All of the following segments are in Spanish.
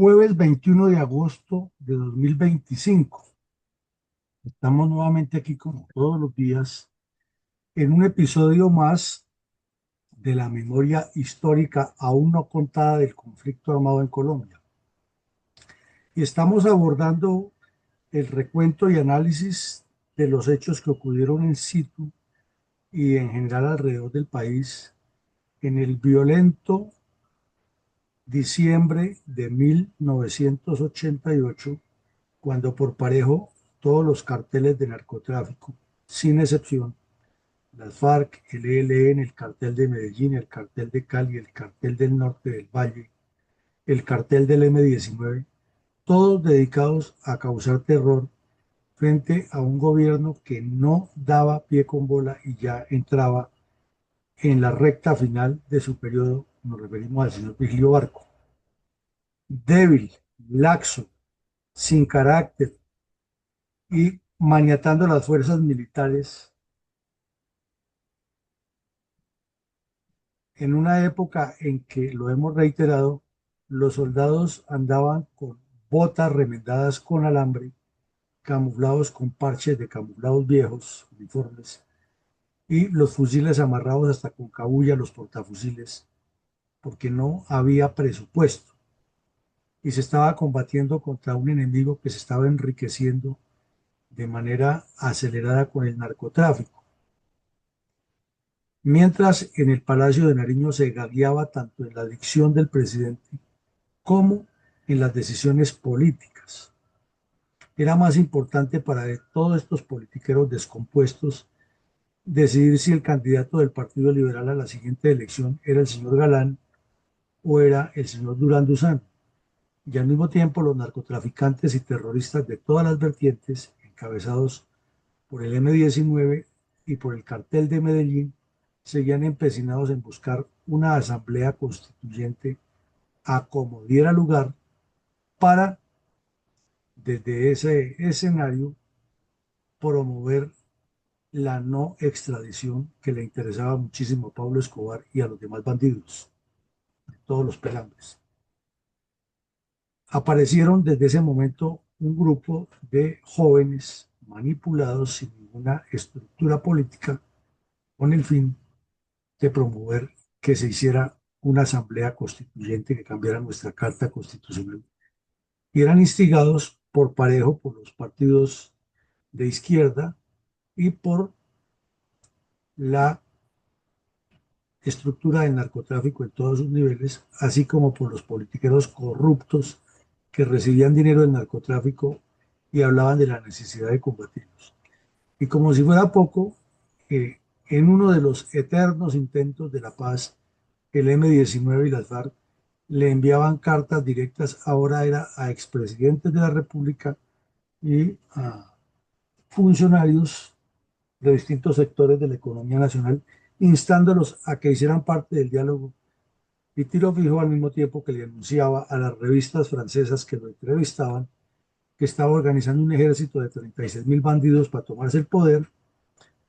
Jueves 21 de agosto de 2025. Estamos nuevamente aquí como todos los días en un episodio más de la memoria histórica aún no contada del conflicto armado en Colombia. Y estamos abordando el recuento y análisis de los hechos que ocurrieron en situ y en general alrededor del país en el violento diciembre de 1988, cuando por parejo todos los carteles de narcotráfico, sin excepción, las FARC, el ELN, el cartel de Medellín, el cartel de Cali, el cartel del norte del Valle, el cartel del M-19, todos dedicados a causar terror frente a un gobierno que no daba pie con bola y ya entraba en la recta final de su periodo. Nos referimos al señor Vigilio Barco. Débil, laxo, sin carácter, y maniatando a las fuerzas militares en una época en que, lo hemos reiterado, los soldados andaban con botas remendadas con alambre, camuflados con parches de camuflados viejos, uniformes, y los fusiles amarrados hasta con cabulla, los portafusiles, porque no había presupuesto y se estaba combatiendo contra un enemigo que se estaba enriqueciendo de manera acelerada con el narcotráfico. Mientras en el Palacio de Nariño se gagueaba tanto en la dicción del presidente como en las decisiones políticas. Era más importante para todos estos politiqueros descompuestos decidir si el candidato del Partido Liberal a la siguiente elección era el señor Galán o era el señor Durán Duzán. Y al mismo tiempo los narcotraficantes y terroristas de todas las vertientes, encabezados por el M-19 y por el cartel de Medellín, seguían empecinados en buscar una asamblea constituyente a como diera lugar para, desde ese escenario, promover la no extradición que le interesaba muchísimo a Pablo Escobar y a los demás bandidos, todos los pelambres. Aparecieron desde ese momento un grupo de jóvenes manipulados sin ninguna estructura política con el fin de promover que se hiciera una asamblea constituyente que cambiara nuestra carta constitucional. Y eran instigados por parejo por los partidos de izquierda y por la estructura del narcotráfico en todos sus niveles, así como por los politiqueros corruptos que recibían dinero del narcotráfico y hablaban de la necesidad de combatirlos. Y como si fuera poco, en uno de los eternos intentos de la paz, el M-19 y las FARC le enviaban cartas directas, ahora era a expresidentes de la República y a funcionarios de distintos sectores de la economía nacional, instándolos a que hicieran parte del diálogo, y tiro fijo al mismo tiempo que le anunciaba a las revistas francesas que lo entrevistaban que estaba organizando un ejército de 36.000 bandidos para tomarse el poder.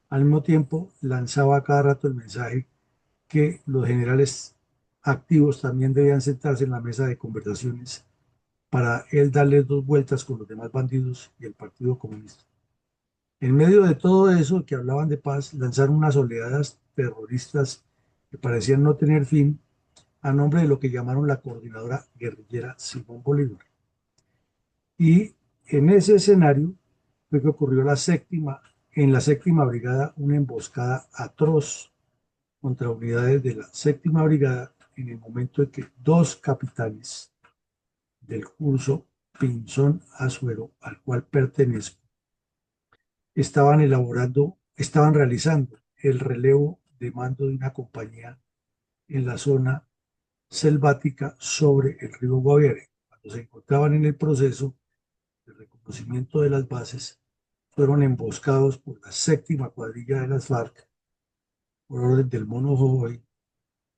Al mismo tiempo lanzaba a cada rato el mensaje que los generales activos también debían sentarse en la mesa de conversaciones para él darles dos vueltas con los demás bandidos y el Partido Comunista. En medio de todo eso, que hablaban de paz, lanzaron unas oleadas terroristas que parecían no tener fin, a nombre de lo que llamaron la coordinadora guerrillera Simón Bolívar. Y en ese escenario fue que ocurrió en la séptima brigada, una emboscada atroz contra unidades de la séptima brigada en el momento en que dos capitanes del curso Pinzón Azuero, al cual pertenezco, estaban realizando el relevo de mando de una compañía en la zona selvática sobre el río Guaviare. Cuando se encontraban en el proceso de reconocimiento de las bases, fueron emboscados por la séptima cuadrilla de las FARC por orden del Mono Jojoy.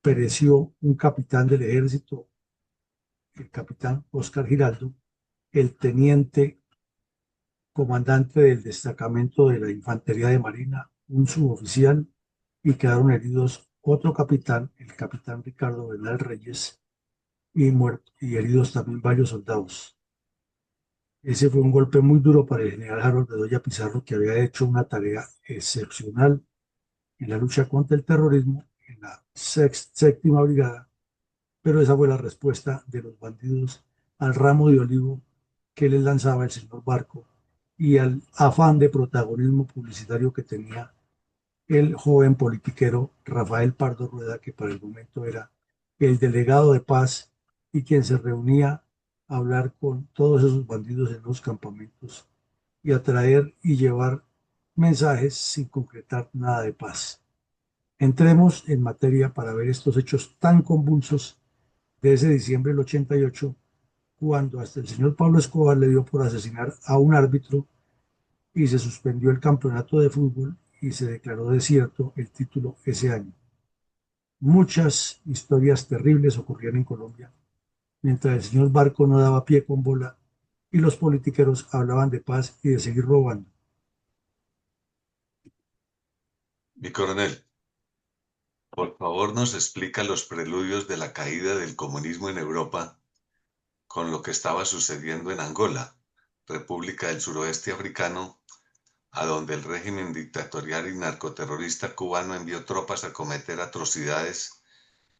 Pereció un capitán del ejército, el capitán Oscar Giraldo, el teniente comandante del destacamento de la Infantería de Marina, un suboficial, y quedaron heridos otro capitán, el capitán Ricardo Bernal Reyes, y muertos y heridos también varios soldados. Ese fue un golpe muy duro para el general Harold Bedoya Pizarro, que había hecho una tarea excepcional en la lucha contra el terrorismo en la séptima brigada, pero esa fue la respuesta de los bandidos al ramo de olivo que les lanzaba el señor Barco y al afán de protagonismo publicitario que tenía el joven politiquero Rafael Pardo Rueda, que para el momento era el delegado de paz y quien se reunía a hablar con todos esos bandidos en los campamentos y a traer y llevar mensajes sin concretar nada de paz. Entremos en materia para ver estos hechos tan convulsos de ese diciembre del 88, cuando hasta el señor Pablo Escobar le dio por asesinar a un árbitro y se suspendió el campeonato de fútbol y se declaró desierto el título ese año. Muchas historias terribles ocurrían en Colombia, mientras el señor Barco no daba pie con bola y los politiqueros hablaban de paz y de seguir robando. Mi coronel, por favor nos explica los preludios de la caída del comunismo en Europa con lo que estaba sucediendo en Angola, República del Suroeste Africano, a donde el régimen dictatorial y narcoterrorista cubano envió tropas a cometer atrocidades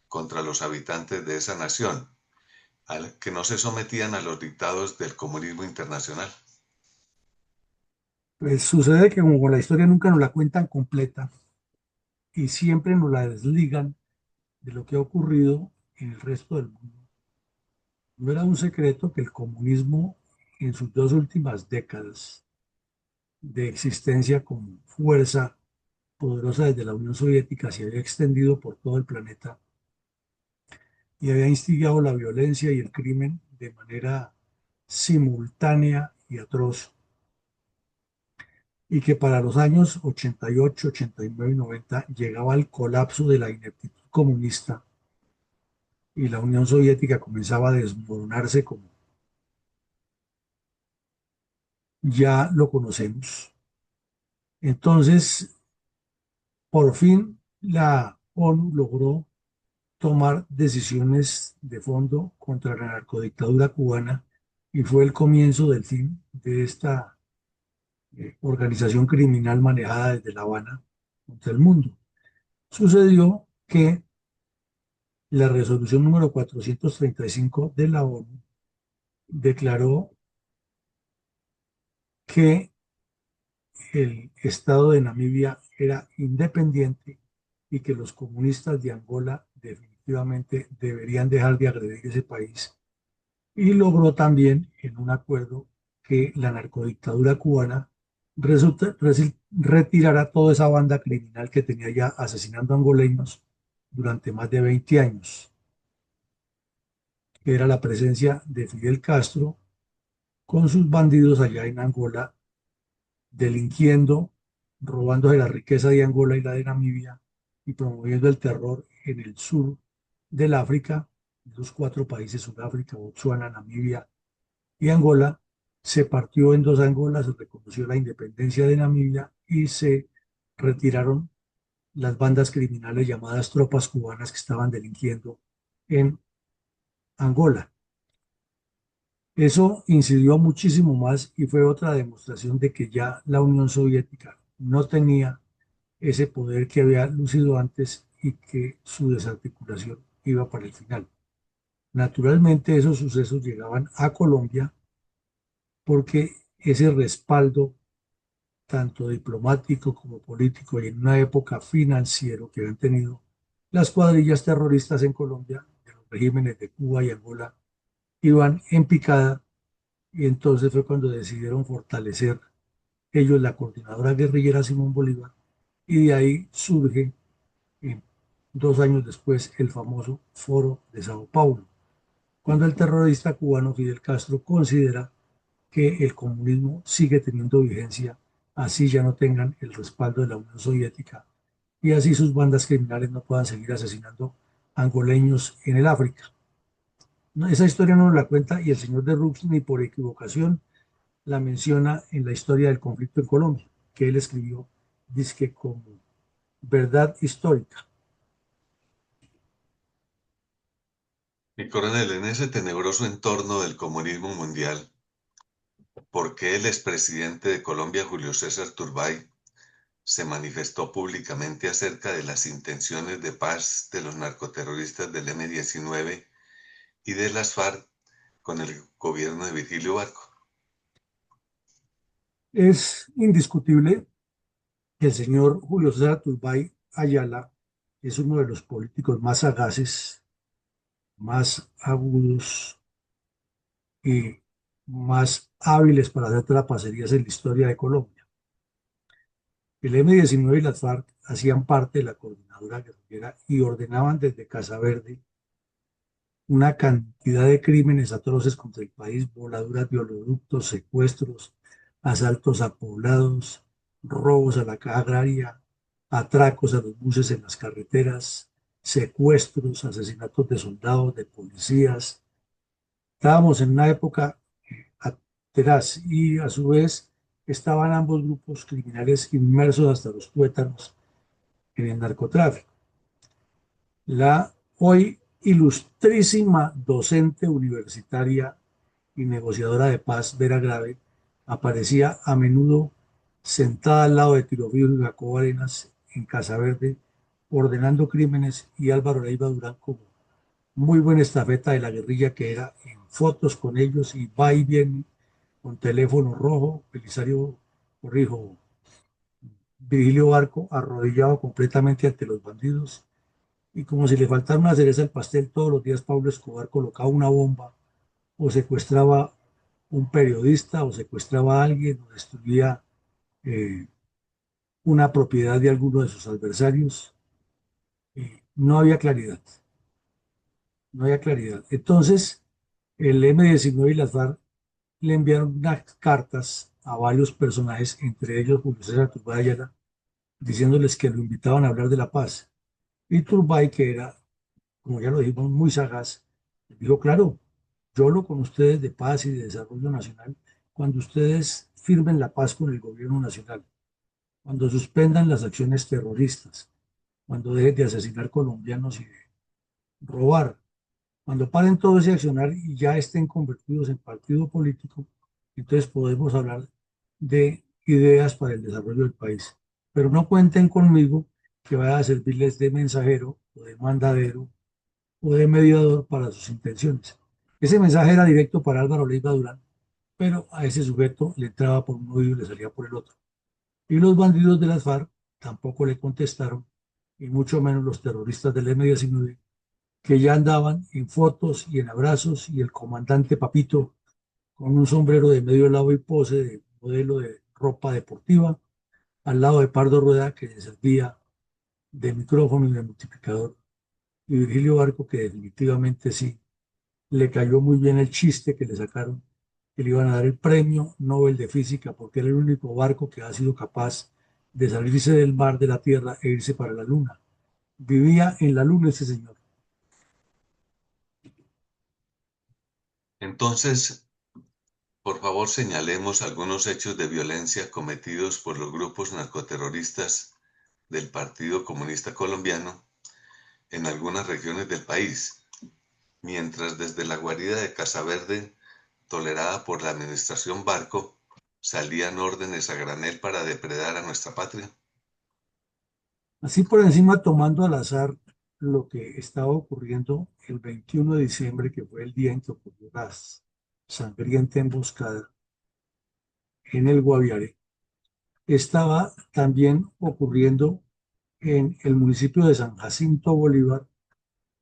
contra los habitantes de esa nación, al que no se sometían a los dictados del comunismo internacional. Pues sucede que como la historia nunca nos la cuentan completa y siempre nos la desligan de lo que ha ocurrido en el resto del mundo, no era un secreto que el comunismo en sus dos últimas décadas de existencia como fuerza poderosa desde la Unión Soviética se había extendido por todo el planeta y había instigado la violencia y el crimen de manera simultánea y atroz, y que para los años 88, 89 y 90 llegaba al colapso de la ineptitud comunista y la Unión Soviética comenzaba a desmoronarse como ya lo conocemos. Entonces, por fin, la ONU logró tomar decisiones de fondo contra la narcodictadura cubana y fue el comienzo del fin de esta organización criminal manejada desde La Habana contra el mundo. Sucedió que la resolución número 435 de la ONU declaró que el Estado de Namibia era independiente y que los comunistas de Angola definitivamente deberían dejar de agredir ese país. Y logró también en un acuerdo que la narcodictadura cubana retirara toda esa banda criminal que tenía ya asesinando angoleños durante más de 20 años, que era la presencia de Fidel Castro con sus bandidos allá en Angola, delinquiendo, robándose la riqueza de Angola y la de Namibia y promoviendo el terror en el sur del África, los cuatro países, Sudáfrica, Botsuana, Namibia y Angola. Se partió en dos Angolas, se reconoció la independencia de Namibia y se retiraron las bandas criminales llamadas tropas cubanas que estaban delinquiendo en Angola. Eso incidió muchísimo más y fue otra demostración de que ya la Unión Soviética no tenía ese poder que había lucido antes y que su desarticulación iba para el final. Naturalmente esos sucesos llegaban a Colombia porque ese respaldo, tanto diplomático como político y en una época financiero que habían tenido las cuadrillas terroristas en Colombia, de los regímenes de Cuba y Angola, iban en picada y entonces fue cuando decidieron fortalecer ellos la coordinadora guerrillera Simón Bolívar y de ahí surge 2 años después el famoso Foro de Sao Paulo, cuando el terrorista cubano Fidel Castro considera que el comunismo sigue teniendo vigencia, así ya no tengan el respaldo de la Unión Soviética y así sus bandas criminales no puedan seguir asesinando angoleños en el África. No, esa historia no nos la cuenta y el señor de Rux ni por equivocación la menciona en la historia del conflicto en Colombia, que él escribió, dice como verdad histórica. Mi coronel, en ese tenebroso entorno del comunismo mundial, ¿por qué el expresidente de Colombia, Julio César Turbay, se manifestó públicamente acerca de las intenciones de paz de los narcoterroristas del M-19 y de las FARC con el gobierno de Virgilio Barco? Es indiscutible que el señor Julio César Turbay Ayala es uno de los políticos más sagaces, más agudos y más hábiles para hacer trapacerías en la historia de Colombia. El M-19 y las FARC hacían parte de la coordinadora guerrillera y ordenaban desde Casa Verde una cantidad de crímenes atroces contra el país: voladuras de oleoductos, secuestros, asaltos a poblados, robos a la caja agraria, atracos a los buses en las carreteras, secuestros, asesinatos de soldados, de policías. Estábamos en una época atrás y a su vez estaban ambos grupos criminales inmersos hasta los tuétanos en el narcotráfico. La hoy ilustrísima docente universitaria y negociadora de paz, Vera Grave, aparecía a menudo sentada al lado de Tirofeo y Jacobo Arenas en Casa Verde, ordenando crímenes, y Álvaro Leiva Durán como muy buena estafeta de la guerrilla que era, en fotos con ellos y va y viene con teléfono rojo. Belisario, corrijo, Virgilio Barco arrodillado completamente ante los bandidos, y como si le faltara una cereza al pastel, todos los días Pablo Escobar colocaba una bomba o secuestraba un periodista o secuestraba a alguien o destruía eh, una propiedad de alguno de sus adversarios. No había claridad, no había claridad. Entonces, el M-19 y las FARC le enviaron unas cartas a varios personajes, entre ellos Julio César Turbay Ayala, diciéndoles que lo invitaban a hablar de la paz. Y Turbay, que era, como ya lo dijimos, muy sagaz, dijo: claro, yo hablo con ustedes de paz y de desarrollo nacional cuando ustedes firmen la paz con el gobierno nacional, cuando suspendan las acciones terroristas, cuando dejen de asesinar colombianos y de robar, cuando paren todo ese accionar y ya estén convertidos en partido político. Entonces podemos hablar de ideas para el desarrollo del país. Pero no cuenten conmigo que vaya a servirles de mensajero o de mandadero o de mediador para sus intenciones. Ese mensaje era directo para Álvaro Leiva Durán, pero a ese sujeto le entraba por un oído y le salía por el otro. Y los bandidos de las FARC tampoco le contestaron, y mucho menos los terroristas del M-19, que ya andaban en fotos y en abrazos, y el comandante Papito con un sombrero de medio lado y pose de modelo de ropa deportiva, al lado de Pardo Rueda, que le servía de micrófono y de multiplicador, y Virgilio Barco, que definitivamente sí le cayó muy bien el chiste que le sacaron, que le iban a dar el premio Nobel de Física porque era el único barco que ha sido capaz de salirse del mar de la Tierra e irse para la Luna. Vivía en la Luna ese señor. Entonces, por favor, señalemos algunos hechos de violencia cometidos por los grupos narcoterroristas del Partido Comunista Colombiano en algunas regiones del país, mientras desde la guarida de Casa Verde, tolerada por la administración Barco, salían órdenes a granel para depredar a nuestra patria. Así por encima, tomando al azar lo que estaba ocurriendo el 21 de diciembre, que fue el día en que ocurrió la sangrienta emboscada en el Guaviare, estaba también ocurriendo en el municipio de San Jacinto Bolívar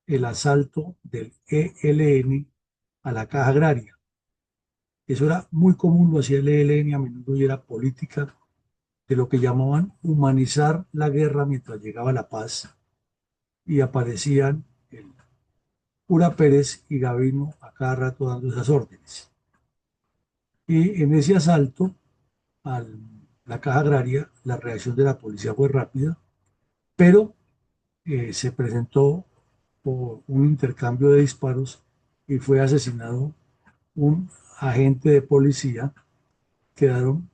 el asalto del ELN a la caja agraria. Eso era muy común, lo hacía el ELN a menudo, y era política de lo que llamaban humanizar la guerra mientras llegaba la paz, y aparecían el Cura Pérez y Gavino a cada rato dando esas órdenes. Y en ese asalto a la caja agraria, la reacción de la policía fue rápida, pero se presentó por un intercambio de disparos y fue asesinado un agente de policía. Quedaron,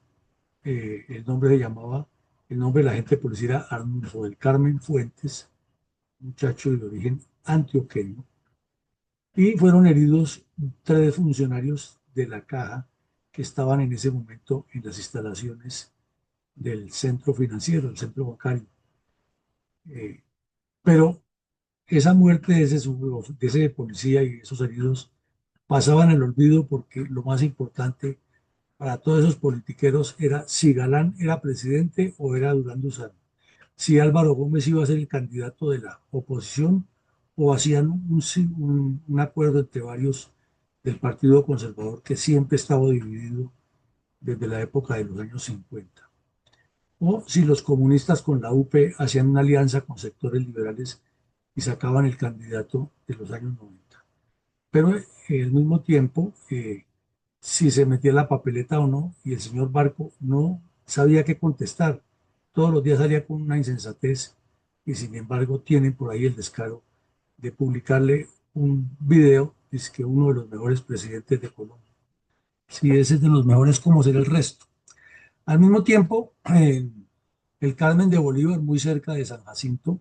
el nombre se llamaba, el nombre del agente de policía era Arnulfo del Carmen Fuentes, muchacho de origen antioqueño, y fueron heridos 3 funcionarios de la caja que estaban en ese momento en las instalaciones del centro financiero, el centro bancario. Eh, pero esa muerte de ese policía y esos heridos pasaban el olvido porque lo más importante para todos esos politiqueros era si Galán era presidente o era Durán Duzán, si Álvaro Gómez iba a ser el candidato de la oposición o hacían un acuerdo entre varios del Partido Conservador que siempre estaba dividido desde la época de los años 50. O si los comunistas con la UP hacían una alianza con sectores liberales y sacaban el candidato de los años 90. Pero al mismo tiempo, si se metía la papeleta o no, y el señor Barco no sabía qué contestar. Todos los días salía con una insensatez y sin embargo tienen por ahí el descaro de publicarle un video, dice que uno de los mejores presidentes de Colombia. Si ese es de los mejores, ¿cómo será el resto? Al mismo tiempo, en el Carmen de Bolívar, muy cerca de San Jacinto,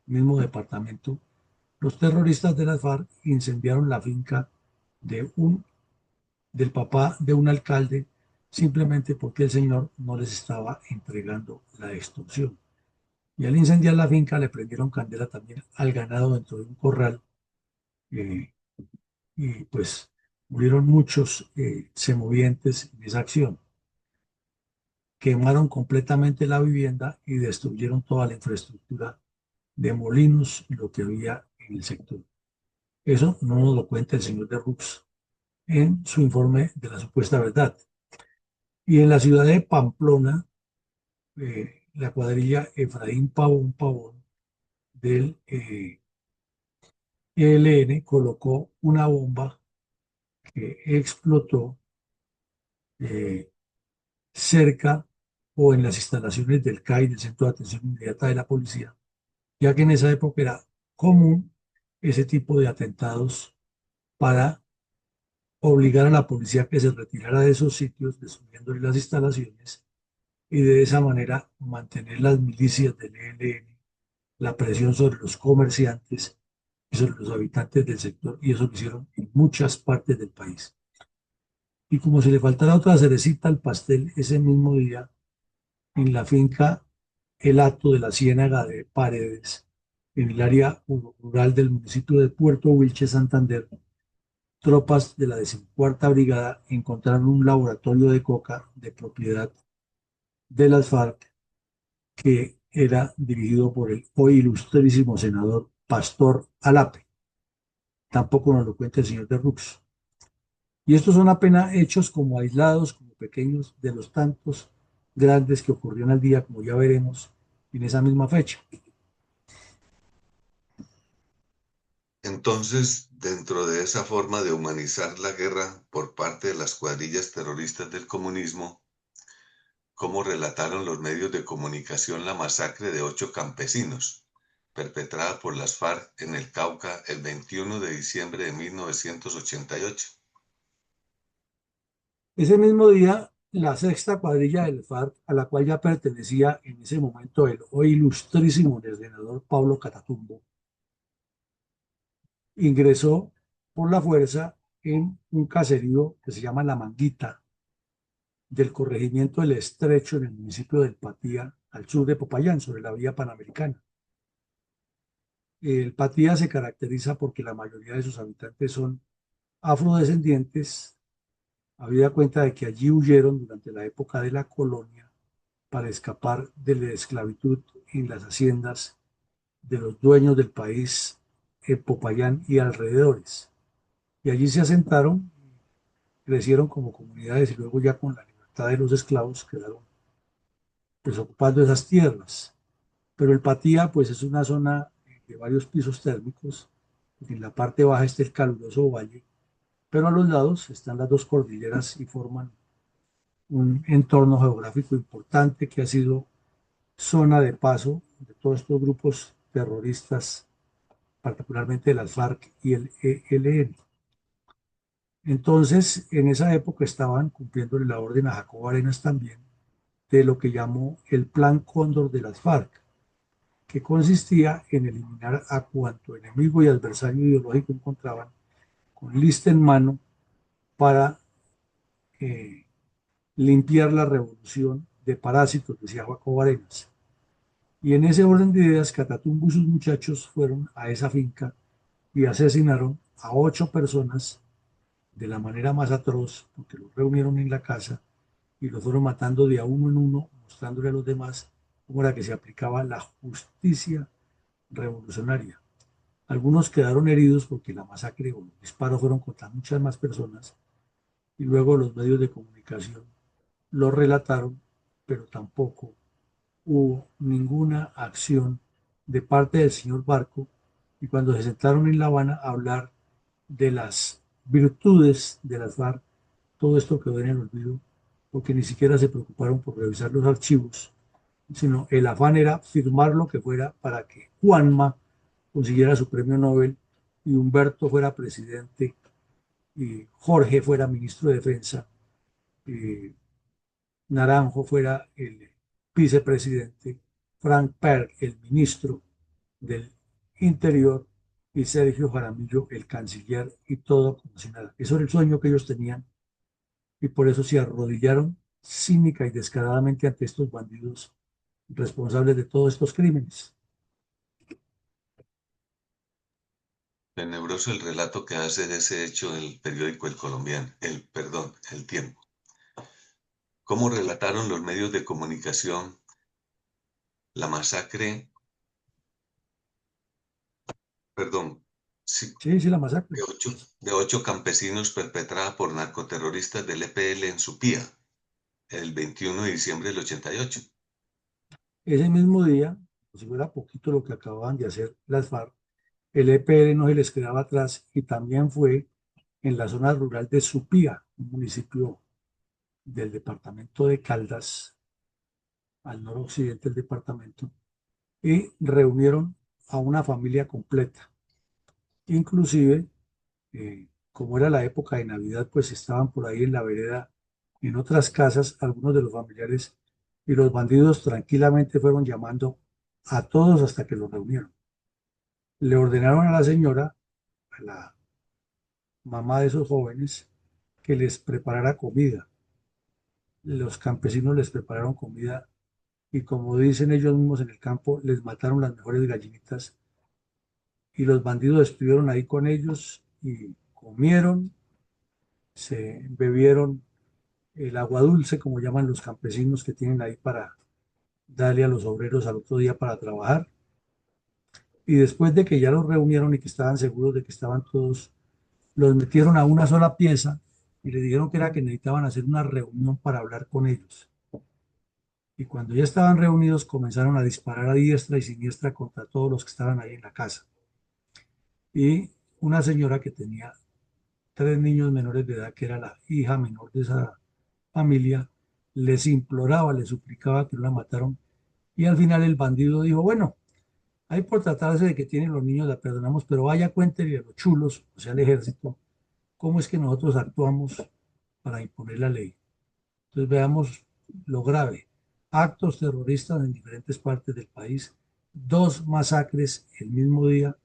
mismo departamento, los terroristas de las FARC incendiaron la finca de del papá de un alcalde simplemente porque el señor no les estaba entregando la extorsión. Y al incendiar la finca le prendieron candela también al ganado dentro de un corral eh, y pues murieron muchos semovientes en esa acción. Quemaron completamente la vivienda y destruyeron toda la infraestructura de molinos y lo que había en el sector. Eso no nos lo cuenta el señor de Rux en su informe de la supuesta verdad. Y en la ciudad de Pamplona, la cuadrilla Efraín Pavón Pavón del ELN colocó una bomba que explotó eh, cerca o en las instalaciones del CAI, del Centro de Atención Inmediata de la Policía, ya que en esa época era común ese tipo de atentados para obligar a la policía a que se retirara de esos sitios, destruyéndole las instalaciones y de esa manera mantener las milicias del ELN, la presión sobre los comerciantes y sobre los habitantes del sector, y eso lo hicieron en muchas partes del país. Y como si le faltara otra cerecita al pastel, ese mismo día, en la finca El Hato de la Ciénaga de Paredes, en el área rural del municipio de Puerto Wilches, Santander, tropas de la 14ª Brigada encontraron un laboratorio de coca de propiedad de las FARC que era dirigido por el hoy ilustrísimo senador Pastor Alape. Tampoco nos lo cuenta el señor de Rux. Y estos son apenas hechos como aislados, como pequeños, de los tantos grandes que ocurrieron al día, como ya veremos, en esa misma fecha. Entonces, dentro de esa forma de humanizar la guerra por parte de las cuadrillas terroristas del comunismo, ¿cómo relataron los medios de comunicación la masacre de 8 campesinos, perpetrada por las FARC en el Cauca el 21 de diciembre de 1988? Ese mismo día, la sexta cuadrilla del FARC, a la cual ya pertenecía en ese momento el hoy ilustrísimo senador Pablo Catatumbo, ingresó por la fuerza en un caserío que se llama La Manguita, del corregimiento del Estrecho en el municipio del Patía, al sur de Popayán, sobre la vía Panamericana. El Patía se caracteriza porque la mayoría de sus habitantes son afrodescendientes, habida cuenta de que allí huyeron durante la época de la colonia para escapar de la esclavitud en las haciendas de los dueños del país, Popayán y alrededores. Y allí se asentaron, crecieron como comunidades y luego ya con la libertad de los esclavos quedaron pues ocupando esas tierras. Pero el Patía pues es una zona de varios pisos térmicos. En la parte baja está el caluroso valle, pero a los lados están las dos cordilleras y forman un entorno geográfico importante que ha sido zona de paso de todos estos grupos terroristas, particularmente de las FARC y el ELN. Entonces, en esa época estaban cumpliendo la orden a Jacobo Arenas también de lo que llamó el Plan Cóndor de las FARC. que consistía en eliminar a cuanto enemigo y adversario ideológico encontraban con lista en mano para eh, limpiar la revolución de parásitos, decía Jacobo Arenas. Y en ese orden de ideas, Catatumbo y sus muchachos fueron a esa finca y asesinaron a 8 personas de la manera más atroz, porque los reunieron en la casa y los fueron matando de a uno en uno, mostrándole a los demás cómo era que se aplicaba la justicia revolucionaria. Algunos quedaron heridos porque la masacre o los disparos fueron contra muchas más personas y luego los medios de comunicación lo relataron, pero tampoco hubo ninguna acción de parte del señor Barco y cuando se sentaron en La Habana a hablar de las virtudes de las FARC, todo esto quedó en el olvido porque ni siquiera se preocuparon por revisar los archivos, sino el afán era firmar lo que fuera para que Juanma consiguiera su premio Nobel y Humberto fuera presidente y Jorge fuera ministro de Defensa y Naranjo fuera el vicepresidente, Frank Perg el ministro del Interior y Sergio Jaramillo el canciller y todo como si nada. Eso era el sueño que ellos tenían y por eso se arrodillaron cínica y descaradamente ante estos bandidos responsables de todos estos crímenes. Tenebroso el relato que hace de ese hecho el periódico El Colombiano, perdón, El Tiempo. ¿Cómo relataron los medios de comunicación la masacre, perdón, sí, Sí, sí, la masacre. de ocho campesinos perpetrada por narcoterroristas del EPL en Supía, el 21 de diciembre del 88? Ese mismo día, como si fuera poquito lo que acababan de hacer las FARC, el EPL no se les quedaba atrás y también fue en la zona rural de Supía, un municipio del departamento de Caldas, al noroccidente del departamento, y reunieron a una familia completa. Inclusive, como era la época de Navidad, pues estaban por ahí en la vereda, en otras casas, algunos de los familiares, y los bandidos tranquilamente fueron llamando a todos hasta que los reunieron. Le ordenaron a la señora, a la mamá de esos jóvenes, que les preparara comida. Los campesinos les prepararon comida y como dicen ellos mismos en el campo, les mataron las mejores gallinitas y los bandidos estuvieron ahí con ellos y comieron, se bebieron el agua dulce, como llaman los campesinos que tienen ahí para darle a los obreros al otro día para trabajar. Y después de que ya los reunieron y que estaban seguros de que estaban todos, los metieron a una sola pieza y le dijeron que era que necesitaban hacer una reunión para hablar con ellos. Y cuando ya estaban reunidos, comenzaron a disparar a diestra y siniestra contra todos los que estaban ahí en la casa. Y una señora que tenía 3 niños menores de edad, que era la hija menor de esa familia, les imploraba, les suplicaba que no la mataron. Y al final el bandido dijo, bueno, ahí por tratarse de que tienen los niños la perdonamos, pero vaya cuéntenle a los chulos, o sea, al ejército, cómo es que nosotros actuamos para imponer la ley. Entonces veamos lo grave. Actos terroristas en diferentes partes del país, 2 masacres el mismo día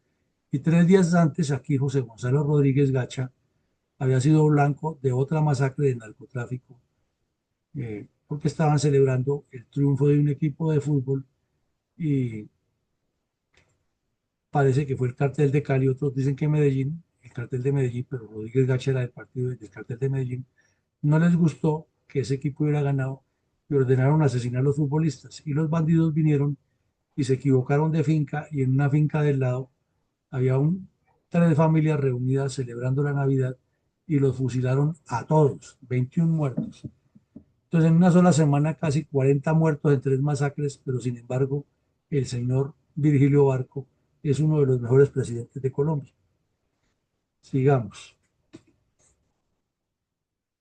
y 3 días antes aquí José Gonzalo Rodríguez Gacha había sido blanco de otra masacre de narcotráfico porque estaban celebrando el triunfo de un equipo de fútbol y parece que fue el cartel de Cali, otros dicen que Medellín, el cartel de Medellín, pero Rodríguez Gacha era del partido del cartel de Medellín, no les gustó que ese equipo hubiera ganado y ordenaron asesinar a los futbolistas. Y los bandidos vinieron y se equivocaron de finca y en una finca del lado había 3 familias reunidas celebrando la Navidad y los fusilaron a todos, 21 muertos. Entonces en una sola semana casi 40 muertos en 3 masacres, pero sin embargo el señor Virgilio Barco es uno de los mejores presidentes de Colombia. Sigamos.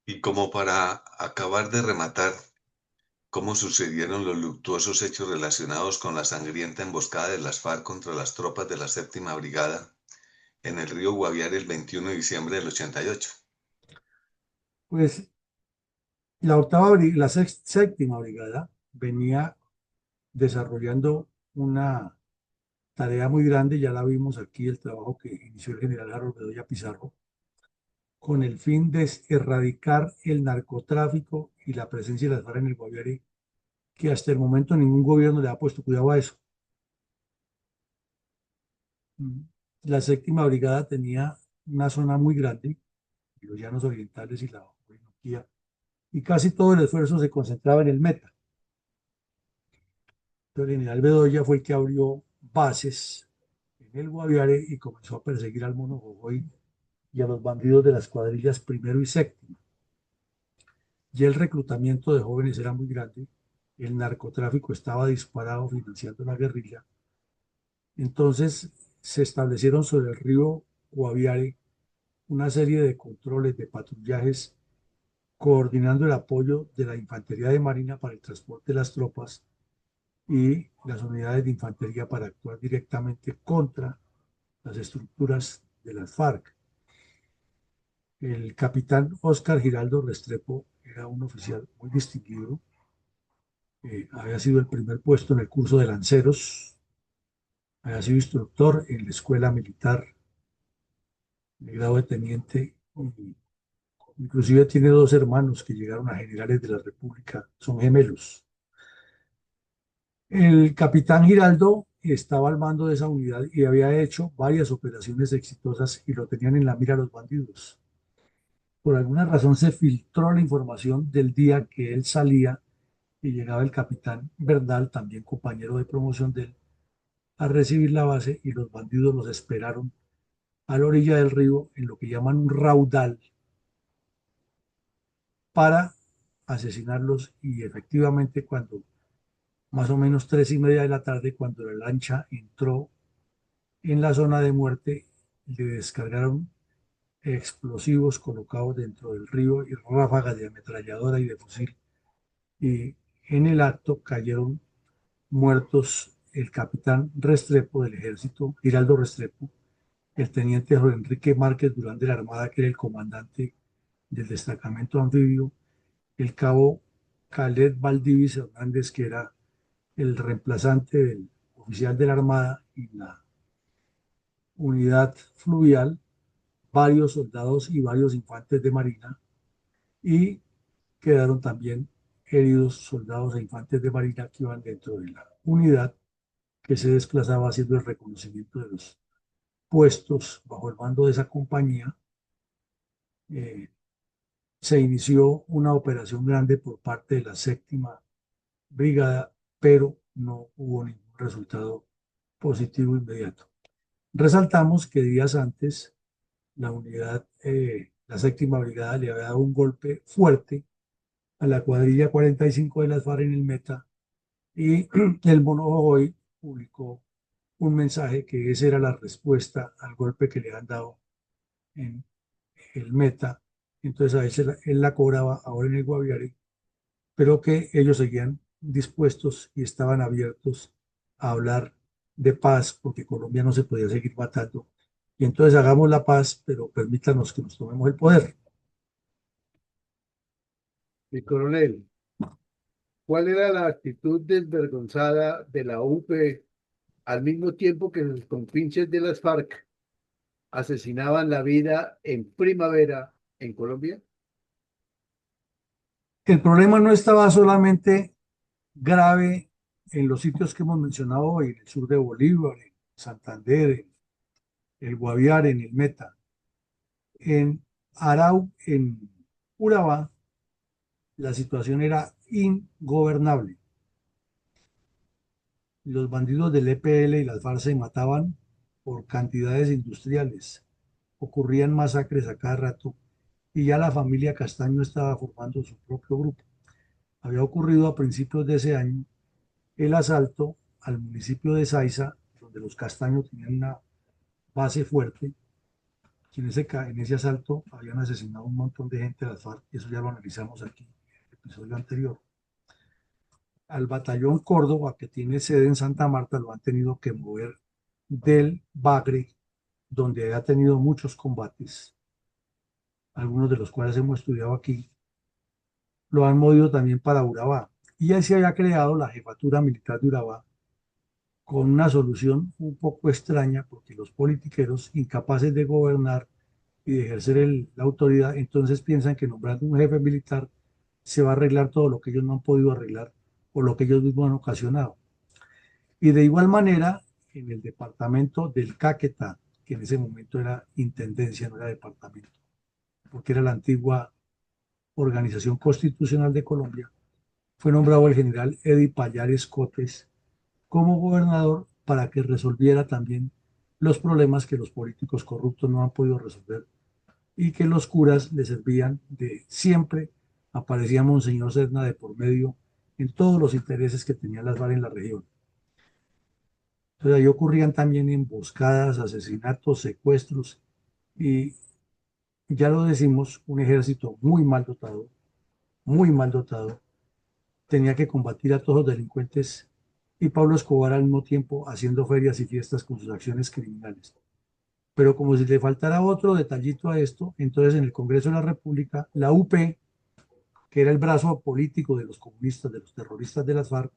Y como para acabar de rematar, ¿cómo sucedieron los luctuosos hechos relacionados con la sangrienta emboscada de las FARC contra las tropas de la Séptima Brigada en el río Guaviare el 21 de diciembre del 88? Pues la séptima brigada venía desarrollando una tarea muy grande, ya la vimos aquí, el trabajo que inició el general Harold Bedoya Pizarro, con el fin de erradicar el narcotráfico y la presencia de las FARC en el Guaviare, que hasta el momento ningún gobierno le ha puesto cuidado a eso. Mm. La séptima brigada tenía una zona muy grande, los llanos orientales y la Orinoquía, y casi todo el esfuerzo se concentraba en el Meta. Entonces, el general Bedoya fue el que abrió bases en el Guaviare y comenzó a perseguir al Mono Jojoy y a los bandidos de las cuadrillas primero y séptimo. Ya el reclutamiento de jóvenes era muy grande, el narcotráfico estaba disparado financiando la guerrilla. Entonces se establecieron sobre el río Guaviare una serie de controles, de patrullajes, coordinando el apoyo de la Infantería de Marina para el transporte de las tropas y las unidades de infantería para actuar directamente contra las estructuras de las FARC. El capitán Óscar Giraldo Restrepo era un oficial muy distinguido, había sido el primer puesto en el curso de lanceros, había sido instructor en la escuela militar de grado de teniente, y inclusive tiene dos hermanos que llegaron a generales de la República, son gemelos. El capitán Giraldo estaba al mando de esa unidad y había hecho varias operaciones exitosas y lo tenían en la mira los bandidos. Por alguna razón se filtró la información del día que él salía y llegaba el capitán Bernal, también compañero de promoción de él, a recibir la base y los bandidos los esperaron a la orilla del río en lo que llaman un raudal para asesinarlos y efectivamente cuando más o menos 3:30 de la tarde, cuando la lancha entró en la zona de muerte, le descargaron explosivos colocados dentro del río y ráfagas de ametralladora y de fusil. Y en el acto cayeron muertos el capitán Restrepo del ejército, Giraldo Restrepo, el teniente Jorge Enrique Márquez Durán de la Armada, que era el comandante del destacamento anfibio, el cabo Khaled Valdivis Hernández, que era el reemplazante del oficial de la Armada, y la unidad fluvial, varios soldados y varios infantes de marina, y quedaron también heridos soldados e infantes de marina que iban dentro de la unidad que se desplazaba haciendo el reconocimiento de los puestos bajo el mando de esa compañía. eh, Se inició una operación grande por parte de la séptima brigada, pero no hubo ningún resultado positivo inmediato. Resaltamos que días antes la séptima brigada le había dado un golpe fuerte a la cuadrilla 45 de las FARC en el Meta y el Mono hoy publicó un mensaje que esa era la respuesta al golpe que le han dado en el Meta. Entonces a veces él la cobraba ahora en el Guaviare, pero que ellos seguían dispuestos y estaban abiertos a hablar de paz porque Colombia no se podía seguir matando. Y entonces hagamos la paz, pero permítanos que nos tomemos el poder. Mi coronel, ¿cuál era la actitud desvergonzada de la UP al mismo tiempo que sus compinches de las FARC asesinaban la vida en primavera en Colombia? El problema no estaba solamente grave en los sitios que hemos mencionado hoy, en el sur de Bolívar, en Santander, en el Guaviare, en el Meta. En en Urabá, la situación era ingobernable. Los bandidos del EPL y las FARC se mataban por cantidades industriales. Ocurrían masacres a cada rato y ya la familia Castaño estaba formando su propio grupo. Había ocurrido a principios de ese año el asalto al municipio de Saiza, donde los Castaños tenían una base fuerte. En ese asalto habían asesinado un montón de gente de las FARC, y eso ya lo analizamos aquí en el episodio anterior. Al batallón Córdoba, que tiene sede en Santa Marta, lo han tenido que mover del Bagre, donde ha tenido muchos combates, algunos de los cuales hemos estudiado aquí, lo han movido también para Urabá. Y ahí se había creado la jefatura militar de Urabá con una solución un poco extraña, porque los politiqueros, incapaces de gobernar y de ejercer la autoridad, entonces piensan que nombrando un jefe militar se va a arreglar todo lo que ellos no han podido arreglar o lo que ellos mismos han ocasionado. Y de igual manera, en el departamento del Caquetá, que en ese momento era intendencia, no era departamento, porque era la antigua Organización Constitucional de Colombia, fue nombrado el general Edi Payares Cotes como gobernador para que resolviera también los problemas que los políticos corruptos no han podido resolver y que los curas le servían de siempre. Aparecía Monseñor Serna de por medio en todos los intereses que tenían las FARC en la región. Entonces ahí ocurrían también emboscadas, asesinatos, secuestros y ya lo decimos, un ejército muy mal dotado, tenía que combatir a todos los delincuentes y Pablo Escobar al mismo tiempo haciendo ferias y fiestas con sus acciones criminales. Pero como si le faltara otro detallito a esto, entonces en el Congreso de la República, la UP, que era el brazo político de los comunistas, de los terroristas de las FARC,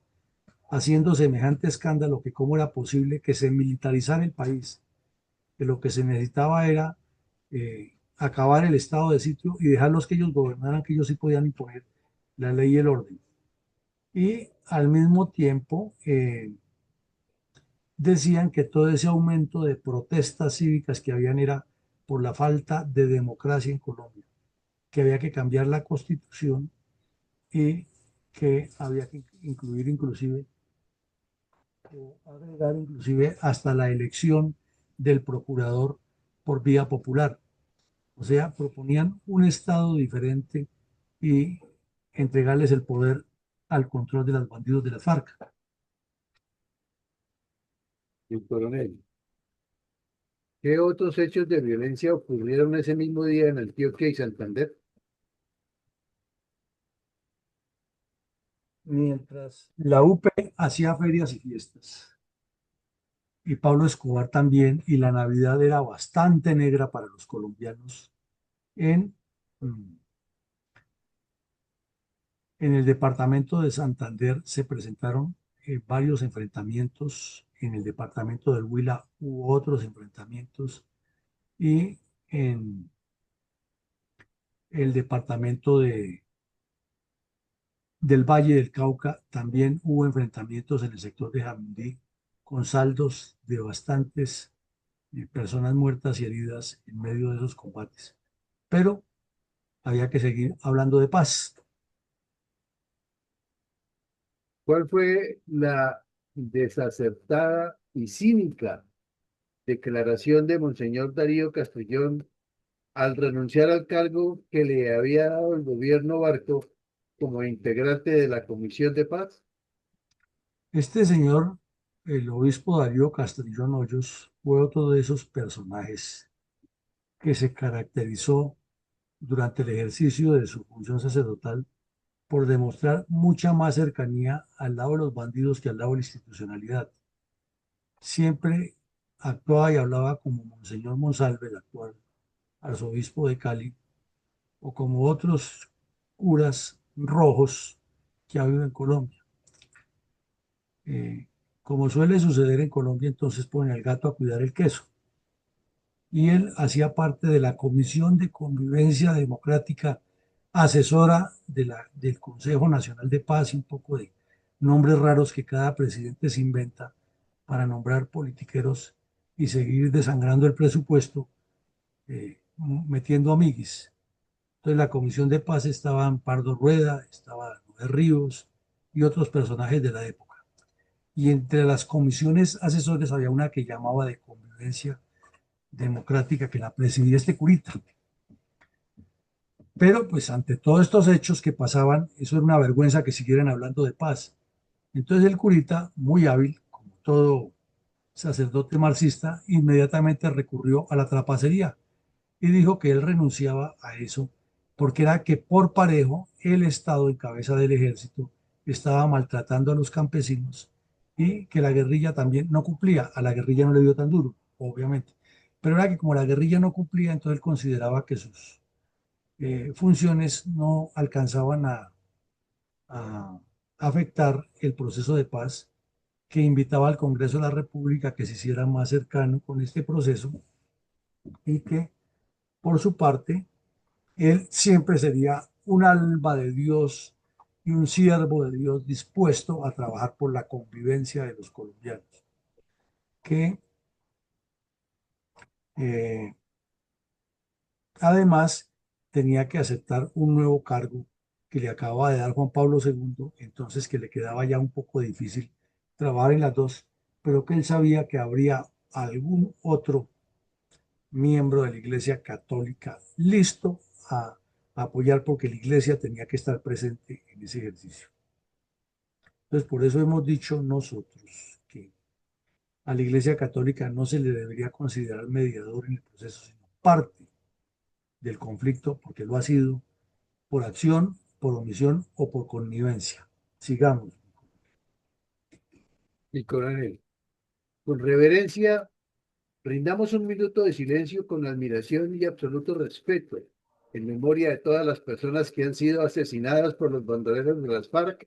haciendo semejante escándalo que cómo era posible que se militarizara el país, que lo que se necesitaba era acabar el estado de sitio y dejarlos que ellos gobernaran, que ellos sí podían imponer la ley y el orden. Y al mismo tiempo decían que todo ese aumento de protestas cívicas que habían era por la falta de democracia en Colombia, que había que cambiar la constitución y que había que incluir inclusive o agregar inclusive hasta la elección del procurador por vía popular. O sea, proponían un Estado diferente y entregarles el poder al control de los bandidos de la FARC. El coronel. ¿Qué otros hechos de violencia ocurrieron ese mismo día en Antioquia y Santander? Mientras la UP hacía ferias y fiestas, y Pablo Escobar también, y la Navidad era bastante negra para los colombianos, en, mm, en el departamento de Santander se presentaron varios enfrentamientos, en el departamento del Huila hubo otros enfrentamientos, y en el departamento del Valle del Cauca también hubo enfrentamientos en el sector de Jamundí, con saldos de bastantes personas muertas y heridas en medio de esos combates. Pero había que seguir hablando de paz. ¿Cuál fue la desacertada y cínica declaración de Monseñor Darío Castellón al renunciar al cargo que le había dado el gobierno Barco como integrante de la Comisión de Paz? Este señor, el obispo Darío Castrillón Hoyos, fue otro de esos personajes que se caracterizó durante el ejercicio de su función sacerdotal por demostrar mucha más cercanía al lado de los bandidos que al lado de la institucionalidad. Siempre actuaba y hablaba como Monseñor Monsalve, el actual arzobispo de Cali, o como otros curas rojos que ha habido en Colombia. Eh, Como suele suceder en Colombia, entonces ponen al gato a cuidar el queso. Y él hacía parte de la Comisión de Convivencia Democrática, asesora del Consejo Nacional de Paz y un poco de nombres raros que cada presidente se inventa para nombrar politiqueros y seguir desangrando el presupuesto, metiendo amiguis. Entonces la Comisión de Paz estaba Pardo Rueda, estaba Noé Ríos y otros personajes de la época. Y entre las comisiones asesores había una que llamaba de convivencia democrática que la presidía este curita. Pero pues ante todos estos hechos que pasaban, eso era una vergüenza que siguieran hablando de paz. Entonces el curita, muy hábil, como todo sacerdote marxista, inmediatamente recurrió a la trapacería y dijo que él renunciaba a eso porque era que por parejo el Estado en cabeza del ejército estaba maltratando a los campesinos y que la guerrilla también no cumplía. A la guerrilla no le dio tan duro, obviamente. Pero era que como la guerrilla no cumplía, entonces él consideraba que sus funciones no alcanzaban a afectar el proceso de paz que invitaba al Congreso de la República a que se hiciera más cercano con este proceso y que, por su parte, él siempre sería un alma de Dios y un siervo de Dios dispuesto a trabajar por la convivencia de los colombianos, que eh, además tenía que aceptar un nuevo cargo que le acababa de dar Juan Pablo II, entonces que le quedaba ya un poco difícil trabajar en las dos, pero que él sabía que habría algún otro miembro de la Iglesia Católica listo a apoyar porque la Iglesia tenía que estar presente en ese ejercicio. Entonces, por eso hemos dicho nosotros que a la Iglesia Católica no se le debería considerar mediador en el proceso, sino parte del conflicto, porque lo ha sido por acción, por omisión o por connivencia. Sigamos. Mi coronel, con reverencia, brindamos un minuto de silencio con admiración y absoluto respeto en memoria de todas las personas que han sido asesinadas por los bandoleros de las FARC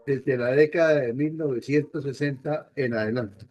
desde la década de 1960 en adelante.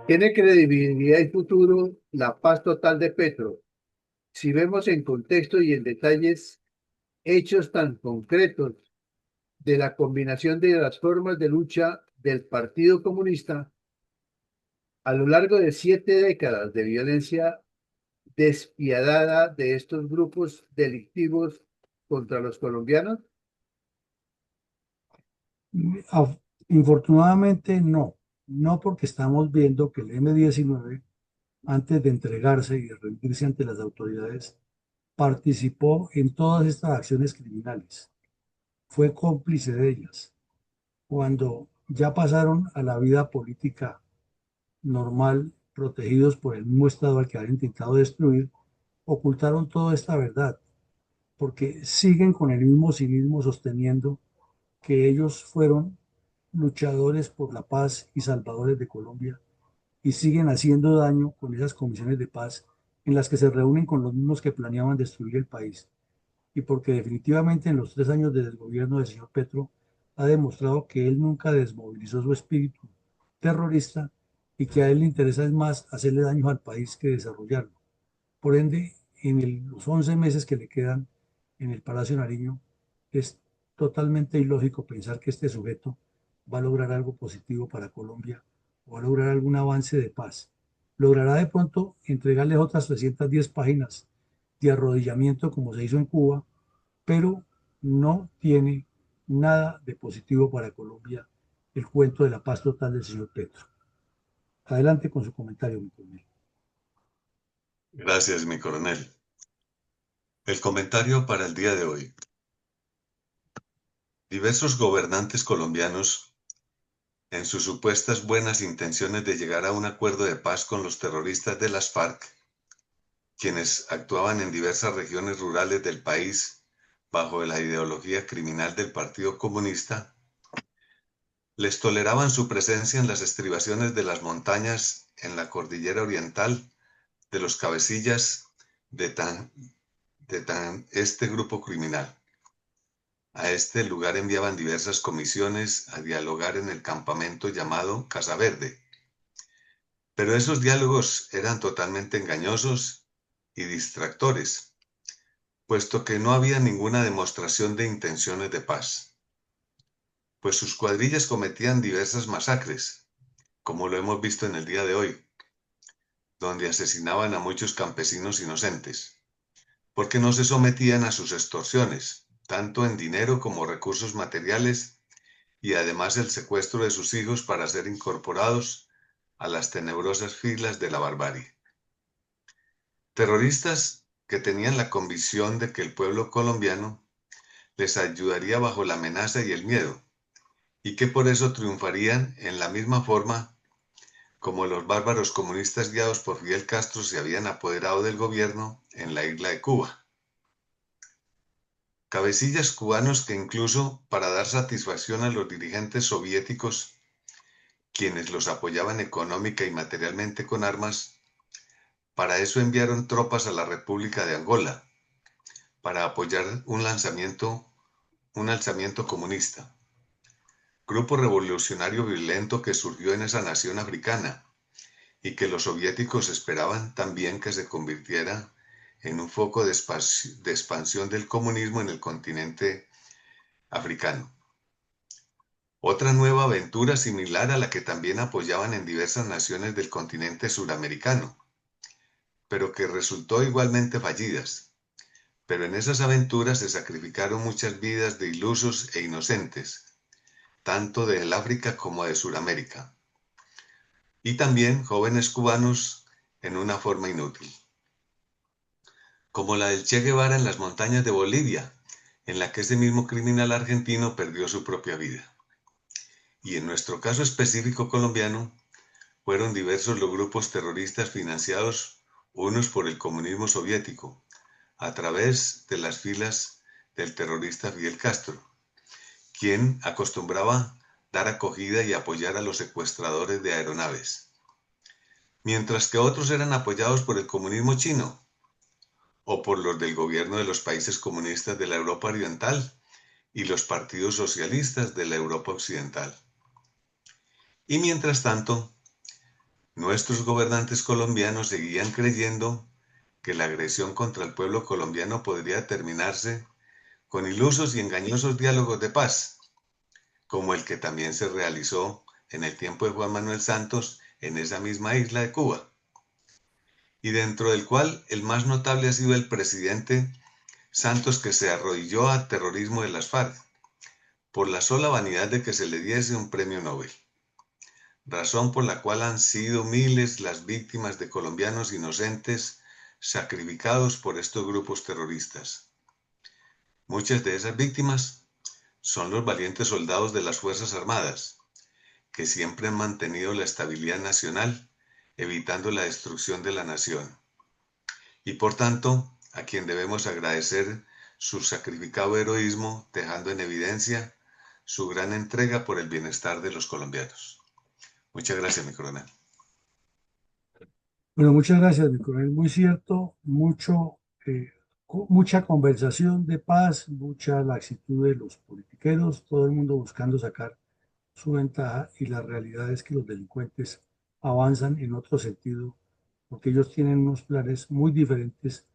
Tiene credibilidad y futuro la paz total de Petro. Si vemos en contexto y en detalles hechos tan concretos de la combinación de las formas de lucha del Partido Comunista a lo largo de 7 décadas de violencia despiadada de estos grupos delictivos contra los colombianos. Infortunadamente no, no porque estamos viendo que el M-19, antes de entregarse y de rendirse ante las autoridades, participó en todas estas acciones criminales, fue cómplice de ellas. Cuando ya pasaron a la vida política normal, protegidos por el mismo Estado al que habían intentado destruir, ocultaron toda esta verdad, porque siguen con el mismo cinismo sosteniendo que ellos fueron luchadores por la paz y salvadores de Colombia y siguen haciendo daño con esas comisiones de paz en las que se reúnen con los mismos que planeaban destruir el país. Y porque definitivamente en los 3 años del gobierno del señor Petro ha demostrado que él nunca desmovilizó su espíritu terrorista y que a él le interesa es más hacerle daño al país que desarrollarlo. Por ende, en los 11 meses que le quedan en el Palacio Nariño, es totalmente ilógico pensar que este sujeto va a lograr algo positivo para Colombia o va a lograr algún avance de paz. Logrará de pronto entregarles otras 310 páginas de arrodillamiento como se hizo en Cuba, pero no tiene nada de positivo para Colombia el cuento de la paz total del señor Petro. Adelante con su comentario, mi coronel. Gracias, mi coronel. El comentario para el día de hoy. Diversos gobernantes colombianos, en sus supuestas buenas intenciones de llegar a un acuerdo de paz con los terroristas de las FARC, quienes actuaban en diversas regiones rurales del país bajo la ideología criminal del Partido Comunista, les toleraban su presencia en las estribaciones de las montañas en la cordillera oriental de los cabecillas este grupo criminal. A este lugar enviaban diversas comisiones a dialogar en el campamento llamado Casa Verde. Pero esos diálogos eran totalmente engañosos y distractores, puesto que no había ninguna demostración de intenciones de paz, pues sus cuadrillas cometían diversas masacres, como lo hemos visto en el día de hoy, donde asesinaban a muchos campesinos inocentes, porque no se sometían a sus extorsiones, tanto en dinero como recursos materiales, y además el secuestro de sus hijos para ser incorporados a las tenebrosas filas de la barbarie. Terroristas que tenían la convicción de que el pueblo colombiano les ayudaría bajo la amenaza y el miedo, y que por eso triunfarían en la misma forma como los bárbaros comunistas guiados por Fidel Castro se habían apoderado del gobierno en la isla de Cuba. Cabecillas cubanos que incluso para dar satisfacción a los dirigentes soviéticos, quienes los apoyaban económica y materialmente con armas, para eso enviaron tropas a la República de Angola, para apoyar un alzamiento comunista, grupo revolucionario violento que surgió en esa nación africana y que los soviéticos esperaban también que se convirtiera en un foco de expansión del comunismo en el continente africano. Otra nueva aventura similar a la que también apoyaban en diversas naciones del continente suramericano, pero que resultó igualmente fallidas. Pero en esas aventuras se sacrificaron muchas vidas de ilusos e inocentes, tanto del África como de Suramérica, y también jóvenes cubanos en una forma inútil, como la del Che Guevara en las montañas de Bolivia, en la que ese mismo criminal argentino perdió su propia vida. Y en nuestro caso específico colombiano, fueron diversos los grupos terroristas financiados unos por el comunismo soviético, a través de las filas del terrorista Fidel Castro, quien acostumbraba dar acogida y apoyar a los secuestradores de aeronaves, mientras que otros eran apoyados por el comunismo chino o por los del gobierno de los países comunistas de la Europa Oriental y los partidos socialistas de la Europa Occidental. Y mientras tanto, nuestros gobernantes colombianos seguían creyendo que la agresión contra el pueblo colombiano podría terminarse con ilusos y engañosos diálogos de paz, como el que también se realizó en el tiempo de Juan Manuel Santos en esa misma isla de Cuba, y dentro del cual el más notable ha sido el presidente Santos, que se arrodilló al terrorismo de las FARC por la sola vanidad de que se le diese un premio Nobel, razón por la cual han sido miles las víctimas de colombianos inocentes sacrificados por estos grupos terroristas. Muchas de esas víctimas son los valientes soldados de las Fuerzas Armadas, que siempre han mantenido la estabilidad nacional, evitando la destrucción de la nación, y por tanto, a quien debemos agradecer su sacrificado heroísmo, dejando en evidencia su gran entrega por el bienestar de los colombianos. Muchas gracias, mi coronel. Bueno, muchas gracias, mi coronel. Muy cierto, mucha conversación de paz, mucha laxitud de los politiqueros, todo el mundo buscando sacar su ventaja, y la realidad es que los delincuentes avanzan en otro sentido porque ellos tienen unos planes muy diferentes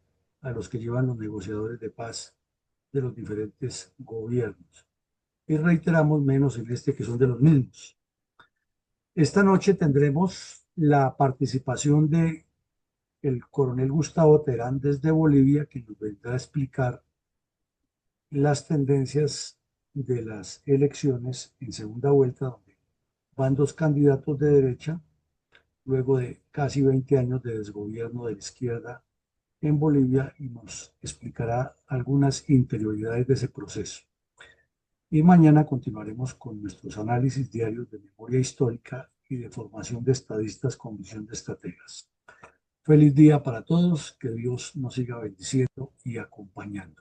a los que llevan los negociadores de paz de los diferentes gobiernos. Y reiteramos menos en este, que son de los mismos. Esta noche tendremos la participación de el coronel Gustavo Terán desde Bolivia, que nos vendrá a explicar las tendencias de las elecciones en segunda vuelta, donde van dos candidatos de derecha, luego de casi 20 años de desgobierno de la izquierda en Bolivia, y nos explicará algunas interioridades de ese proceso. Y mañana continuaremos con nuestros análisis diarios de memoria histórica y de formación de estadistas con visión de estrategas. Feliz día para todos, que Dios nos siga bendiciendo y acompañando.